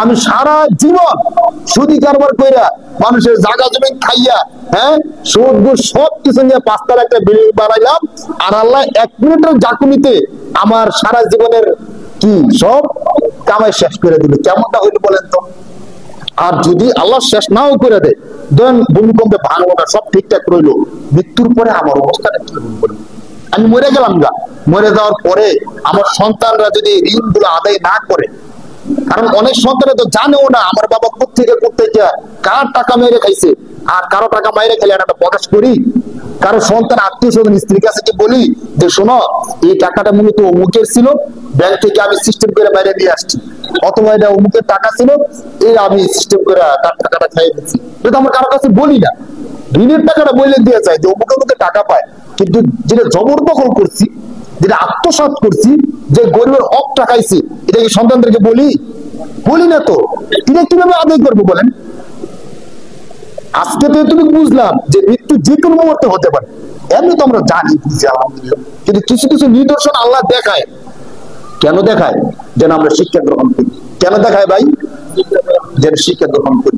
আমি সারা জীবন সুদি কারবার কইরা মানুষের জায়গা জমি খাইয়া, হ্যাঁ, সুদ ঘুষ সব কিছু নিয়ে 5 তলা একটা বিল্ডিং বানাইলাম, আর আল্লাহ 1 মিনিটের জাকুনিতে আমার সারা জীবনের কি সব কামাই শেষ করে দিল। কেমনটা হইলো বলেন তো? আর যদি আল্লাহ শেষ নাও করে দেয়, ধরেন ভূমিকম্পে ভাঙলো না, সব ঠিকঠাক রইলো, মৃত্যুর পরে আমার অবস্থাটা কি হবে? আমি মরে গেলাম গা, মরে যাওয়ার পরে আমার সন্তানরা যদি ঋণ গুলো আদায় না করে, কারণ অনেক সন্তান তো জানেও না আমার বাবা কোথেকে কার টাকা মেরে খাইছে, আর কারো টাকা মেরে খেলে একটা প্রকাশ করি, কারো সন্তান আত্মীয় স্বজন স্ত্রীর কাছে কি বলি যে শোনো এই টাকাটা মূলত অমুকের ছিল, ব্যাংক থেকে আমি সিস্টেম করে বাইরে দিয়ে আসছি, অথবা এটা অমুকের টাকা ছিল, এই আমি সিস্টেম করে তার টাকাটা খাইয়ে দিচ্ছি, কিন্তু আমার কারো কাছে বলি না। ঋণের টাকাটা বলে দিয়ে যায় যে অমুকে অমুকে টাকা পায়, কিন্তু যেটা জবরদখল করছি, যেটা আত্মসাৎ করছি, যে গরিবের হক টাকাইছি, এটা কি সন্তানদেরকে বলি? বলি না তো। এটা কিভাবে আদায় করবো বলেন? আজকে তো তুমি বুঝলাম যে মৃত্যু যে কোনো মুহূর্তে হতে পারে, এমনি তো আমরা জানি বুঝি আলহামদুলিল্লাহ, কিন্তু কিছু কিছু নিদর্শন আল্লাহ দেখায়। কেন দেখায়? যেন আমরা শিক্ষা গ্রহণ করি। কেন দেখায় ভাই? যেন শিক্ষা গ্রহণ করি।